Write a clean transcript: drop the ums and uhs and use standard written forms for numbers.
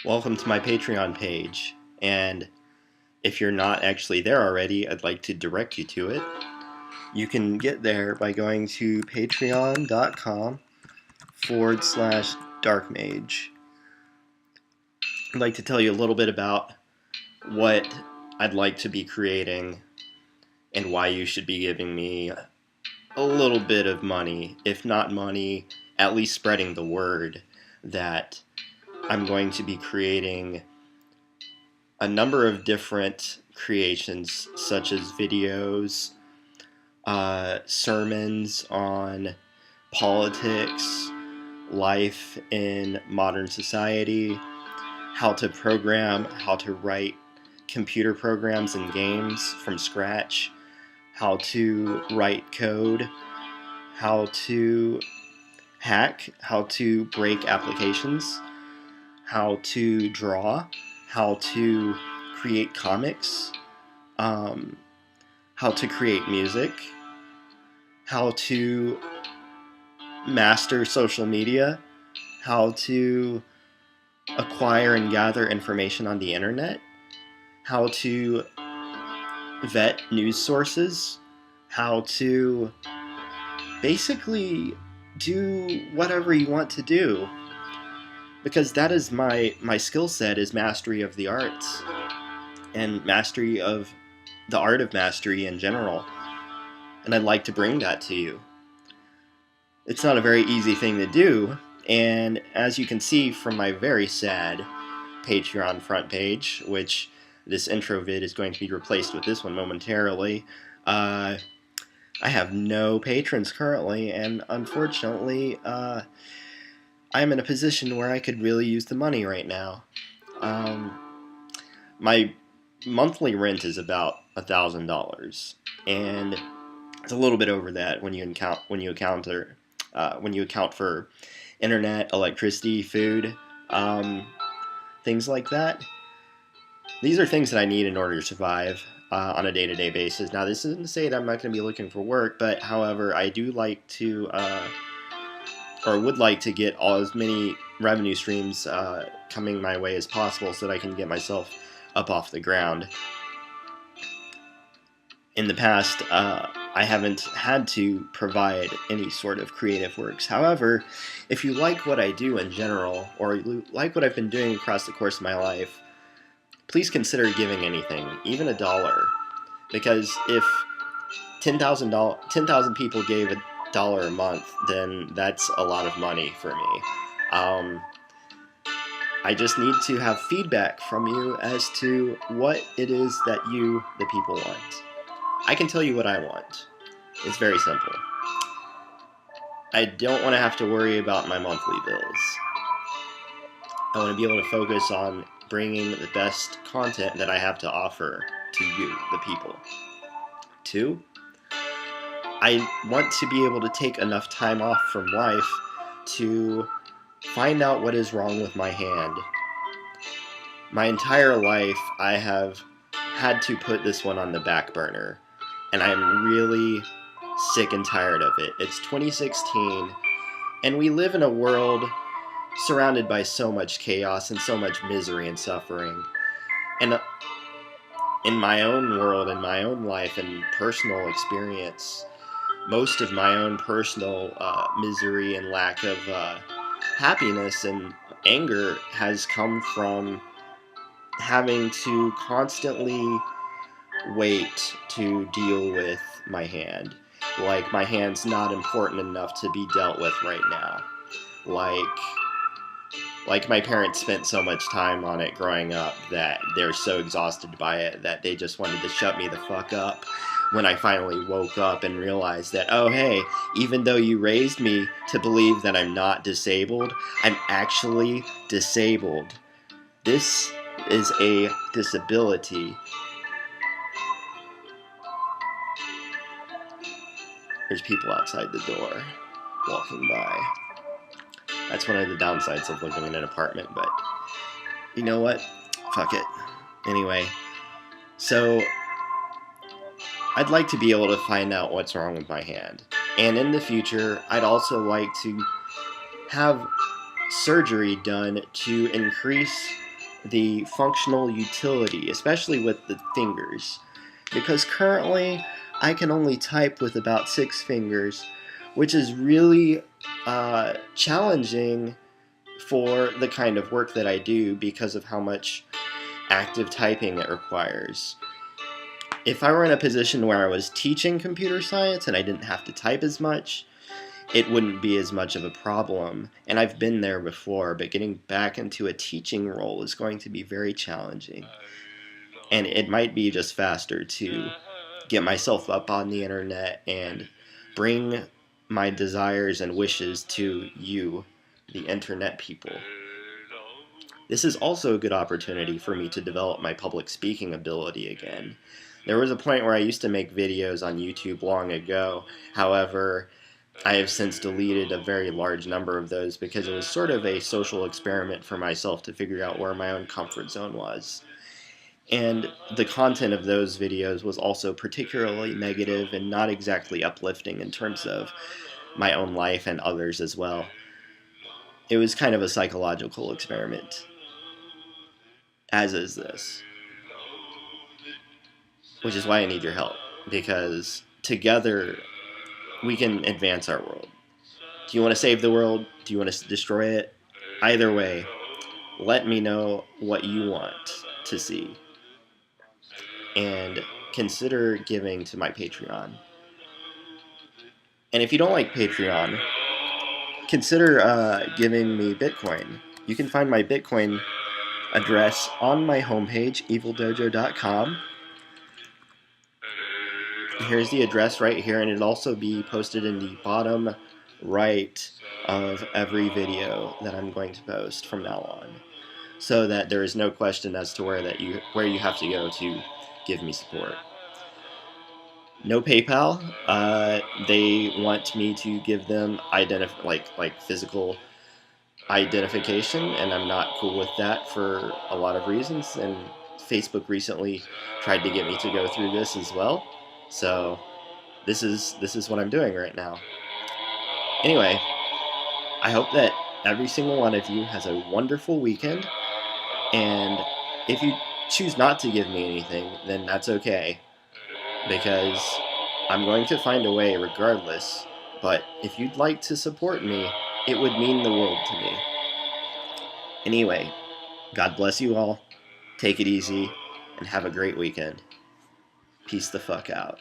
Welcome to my Patreon page, and if you're not actually there already, I'd like to direct you to it. You can get there by going to patreon.com/darkmage. I'd like to tell you a little bit about what I'd like to be creating and why you should be giving me a little bit of money, if not money, at least spreading the word that I'm going to be creating a number of different creations, such as videos, sermons on politics, life in modern society, how to program, how to write computer programs and games from scratch, how to write code, how to hack, how to break applications, how to draw, how to create comics, how to create music, how to master social media, how to acquire and gather information on the internet, how to vet news sources, how to basically do whatever you want to do. Because that is my skill set, is mastery of the arts and mastery of the art of mastery in general. And I'd like to bring that to you. It's not a very easy thing to do, and as you can see from my very sad Patreon front page, which this intro vid is going to be replaced with this one momentarily, I have no patrons currently, and unfortunately, I'm in a position where I could really use the money right now. My monthly rent is about $1,000, and it's a little bit over that when you account for internet, electricity, food, things like that. These are things that I need in order to survive on a day-to-day basis. Now, this isn't to say that I'm not going to be looking for work, but however, I do like to, or would like to get as many revenue streams coming my way as possible so that I can get myself up off the ground. In the past, I haven't had to provide any sort of creative works. However, if you like what I do in general, or you like what I've been doing across the course of my life, please consider giving anything, even $1. Because if 10,000 people gave $1 a month, then that's a lot of money for me. I just need to have feedback from you as to what it is that you, the people, want. I can tell you what I want. It's very simple. I don't want to have to worry about my monthly bills. I want to be able to focus on bringing the best content that I have to offer to you, the people. 2, I want to be able to take enough time off from life to find out what is wrong with my hand. My entire life, I have had to put this one on the back burner, and I'm really sick and tired of it. It's 2016, and we live in a world surrounded by so much chaos and so much misery and suffering. And in my own world, in my own life and personal experience, most of my own personal misery and lack of happiness and anger has come from having to constantly wait to deal with my hand. Like, my hand's not important enough to be dealt with right now. Like my parents spent so much time on it growing up that they're so exhausted by it that they just wanted to shut me the fuck up when I finally woke up and realized that, oh hey, even though you raised me to believe that I'm not disabled, I'm actually disabled. This is a disability. There's people outside the door walking by. That's one of the downsides of living in an apartment, but you know what? Fuck it. Anyway, so I'd like to be able to find out what's wrong with my hand. And in the future, I'd also like to have surgery done to increase the functional utility, especially with the fingers. Because currently, I can only type with about 6 fingers, which is really challenging for the kind of work that I do because of how much active typing it requires. If I were in a position where I was teaching computer science and I didn't have to type as much, it wouldn't be as much of a problem. And I've been there before, but getting back into a teaching role is going to be very challenging. And it might be just faster to get myself up on the internet and bring my desires and wishes to you, the internet people. This is also a good opportunity for me to develop my public speaking ability again. There was a point where I used to make videos on YouTube long ago. However, I have since deleted a very large number of those because it was sort of a social experiment for myself to figure out where my own comfort zone was. And the content of those videos was also particularly negative and not exactly uplifting in terms of my own life and others as well. It was kind of a psychological experiment, as is this. Which is why I need your help, because together we can advance our world. Do you want to save the world? Do you want to destroy it? Either way, let me know what you want to see. And consider giving to my Patreon. And if you don't like Patreon, consider giving me Bitcoin. You can find my Bitcoin address on my homepage, evildojo.com. Here's the address right here, and it'll also be posted in the bottom right of every video that I'm going to post from now on, so that there is no question as to where you have to go to give me support. No PayPal. They want me to give them physical identification, and I'm not cool with that for a lot of reasons. And Facebook recently tried to get me to go through this as well. So this is what I'm doing right now. Anyway, I hope that every single one of you has a wonderful weekend. And if you choose not to give me anything, then that's okay, because I'm going to find a way regardless. But if you'd like to support me, it would mean the world to me. Anyway, God bless you all. Take it easy and have a great weekend. Peace the fuck out.